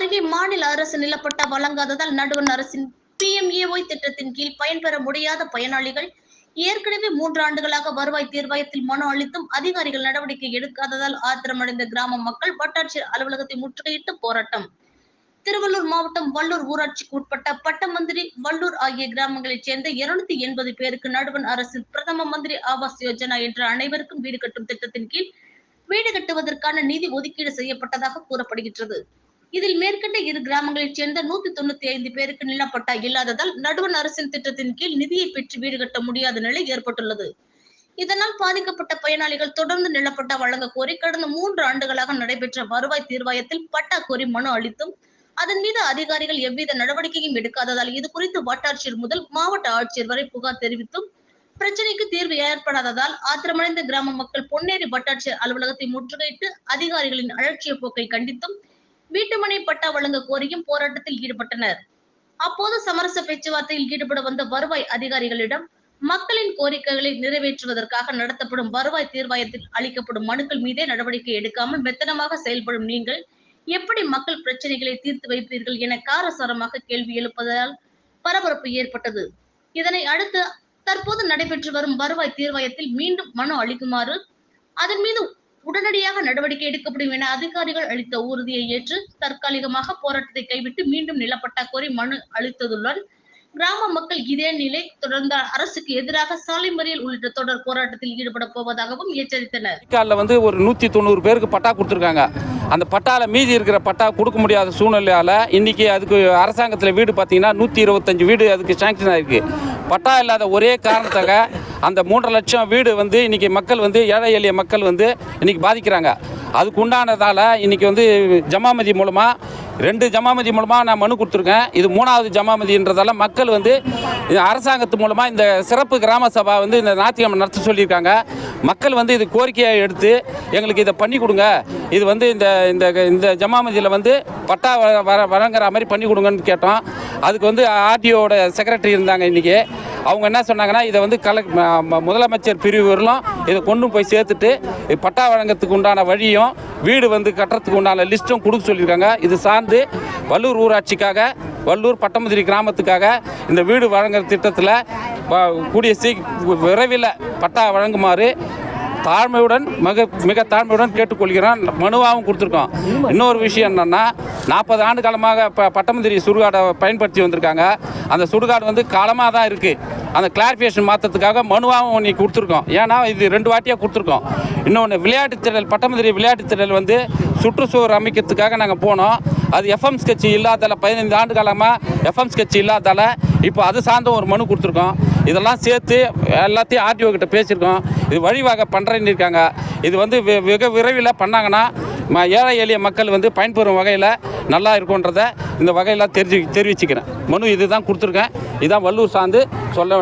அருகே மாநில அரசு நிலப்பட்டா வழங்காததால் நடுவண் அரசின் PMAY திட்டத்தின் கீழ் பயன்பெற முடியாத பயனாளிகள் ஏற்கனவே 3 ஆண்டுகளாக வருவாய் தீர்வாயத்தில் மனு அளித்தும் அதிகாரிகள் நடவடிக்கை எடுக்காததால் ஆத்திரமடைந்த கிராம மக்கள் வட்டாட்சியர் அலுவலகத்தை முற்றுகையிட்டு போராட்டம். திருவள்ளூர் மாவட்டம் வல்லூர் ஊராட்சிக்கு உட்பட்ட பட்டமந்திரி, வல்லூர் ஆகிய கிராமங்களைச் சேர்ந்த 280 பேருக்கு நடுவண் அரசின் பிரதம மந்திரி ஆவாஸ் யோஜனா என்ற அனைவருக்கும் வீடு கட்டும் திட்டத்தின் கீழ் வீடு கட்டுவதற்கான நிதி ஒதுக்கீடு செய்யப்பட்டதாக கூறப்படுகின்றது. இதில் மேற்கண்ட 2 கிராமங்களைச் சேர்ந்த 195 பேருக்கு நிலப்பட்டா இல்லாததால் நடுவண் அரசின் திட்டத்தின் கீழ் நிதியை பெற்று வீடு கட்ட முடியாத நிலை ஏற்பட்டுள்ளது. இதனால் பாதிக்கப்பட்ட பயனாளிகள் தொடர்ந்து நிலப்பட்டா வழங்க கோரி கடந்த 3 ஆண்டுகளாக நடைபெற்ற வருவாய் தீர்வாயத்தில் பட்டா கோரி மனு அளித்தும் அதன் மீது அதிகாரிகள் எவ்வித நடவடிக்கையும் எடுக்காததால் இது குறித்து வட்டாட்சியர் முதல் மாவட்ட ஆட்சியர் வரை புகார் தெரிவித்தும் பிரச்சனைக்கு தீர்வு ஏற்படாததால் ஆத்திரமடைந்த கிராம மக்கள் பொன்னேரி வட்டாட்சியர் அலுவலகத்தை முற்றுகையிட்டு அதிகாரிகளின் அலட்சிய போக்கை கண்டித்தும் வீட்டுமனை பட்டா வழங்க கோரியும் போராட்டத்தில் ஈடுபட்டனர். அப்போது சமரச பேச்சுவார்த்தையில் ஈடுபட வந்த வருவாய் அதிகாரிகளிடம் மக்களின் கோரிக்கைகளை நிறைவேற்றுவதற்காக நடத்தப்படும் வருவாய் தீர்வாயத்தில் அளிக்கப்படும் மனுக்கள் மீதே நடவடிக்கை எடுக்காமல் மெத்தனமாக செயல்படும் நீங்கள் எப்படி மக்கள் பிரச்சனைகளை தீர்த்து வைப்பீர்கள் என காரசாரமாக கேள்வி எழுப்பதால் பரபரப்பு ஏற்பட்டது. இதனை அடுத்து தற்போது நடைபெற்று வரும் வருவாய் தீர்வாயத்தில் மீண்டும் மனு அளிக்குமாறு, அதன் மீது உடனடியாக நடவடிக்கை எடுக்கப்படும் என அதிகாரிகள் அளித்த உறுதியை ஏற்று தற்காலிகமாக போராட்டத்தை கைவிட்டு மீண்டும் நிலப்பட்டா கோரி மனு அளித்ததுடன் கிராம மக்கள் இதே நிலை தொடர்ந்தால் அரசுக்கு எதிராக சாலை மறியல் உள்ளிட்ட தொடர் போராட்டத்தில் ஈடுபட போவதாகவும் எச்சரித்தனர். வந்து ஒரு 190 பேருக்கு பட்டா கொடுத்துருக்காங்க. அந்த பட்டால மீதி இருக்கிற பட்டா கொடுக்க முடியாத சூழ்நிலையால இன்னைக்கு அதுக்கு அரசாங்கத்தில் வீடு பார்த்தீங்கன்னா 125 வீடு அதுக்கு சாங்ஷன் ஆயிருக்கு. பட்டா இல்லாத ஒரே காரணத்தாக அந்த 3.5 லட்சம் வீடு வந்து இன்னைக்கு மக்கள் வந்து ஏழை எளிய மக்கள் வந்து இன்னைக்கு பாதிக்கிறாங்க. அதுக்கு உண்டானதால் இன்னைக்கு வந்து ஜமாமதி மூலமாக 2 ஜமாமதி மூலமாக நான் மனு கொடுத்துருக்கேன். இது 3வது ஜமாமதின்றதால மக்கள் வந்து அரசாங்கத்து மூலமாக இந்த சிறப்பு கிராம சபா வந்து இந்த ஞாயிற்றுக்கிழமை நடத்த சொல்லியிருக்காங்க. மக்கள் வந்து இது கோரிக்கையை எடுத்து எங்களுக்கு இதை பண்ணி கொடுங்க, இது வந்து இந்த இந்த இந்த ஜமாமதியில் வந்து பட்டா வழங்குற மாதிரி பண்ணி கொடுங்கன்னு கேட்டோம். அதுக்கு வந்து ஆர்டிஓட செக்ரட்டரி இருந்தாங்க இன்றைக்கி. அவங்க என்ன சொன்னாங்கன்னா இதை வந்து முதலமைச்சர் பிரிவு வரலும் இதை கொண்டு போய் சேர்த்துட்டு பட்டா வழங்கத்துக்கு உண்டான வழியும் வீடு வந்து கட்டுறதுக்கு உண்டான லிஸ்ட்டும் கொடுக்க சொல்லியிருக்காங்க. இது சார்ந்து வல்லூர் ஊராட்சிக்காக, வல்லூர் பட்டமந்திரி கிராமத்துக்காக இந்த வீடு வழங்குற திட்டத்தில் கூடிய விரைவில் பட்டா வழங்குமாறு தாழ்மையுடன் மிக தாழ்மையுடன் கேட்டுக்கொள்கிறோம். மனுவாகவும் கொடுத்துருக்கோம். இன்னொரு விஷயம் என்னென்னா 40 ஆண்டு காலமாக பட்டமந்திரி சுடுகாடை பயன்படுத்தி வந்திருக்காங்க. அந்த சுடுகாடு வந்து காலமாக தான் இருக்குது. அந்த கிளாரிஃபிகேஷன் மாற்றத்துக்காக மனுவாகவும் இன்னைக்கு கொடுத்துருக்கோம். ஏன்னா இது 2 வாட்டியாக கொடுத்துருக்கோம். இன்னொன்று விளையாட்டுத்திடல், பட்டமந்திரி விளையாட்டுத்திடல் வந்து சுற்றுச்சுவர் அமைக்கிறதுக்காக நாங்கள் போனோம். அது எஃப்எம் ஸ்கெட்ச் இல்லாதால 15 ஆண்டு காலமாக எஃப்எம் ஸ்கெட்ச் இல்லாதால இப்போ அது சார்ந்த ஒரு மனு கொடுத்துருக்கோம். இதெல்லாம் சேர்த்து எல்லாத்தையும் ஆர்டிஓ கிட்ட பேசியிருக்கோம். இது வழிவகை பண்ணுறேன்னு இருக்காங்க. இது வந்து வெகு விரைவில் பண்ணாங்கன்னா ஏழை எளிய மக்கள் வந்து பயன்பெறும் வகையில் நல்லா இருக்குன்றதை இந்த வகையில் தெரிவிச்சுக்கிறேன். மனு இதுதான் கொடுத்துருக்கேன். இதுதான் வல்லூர் சார்ந்து சொல்ல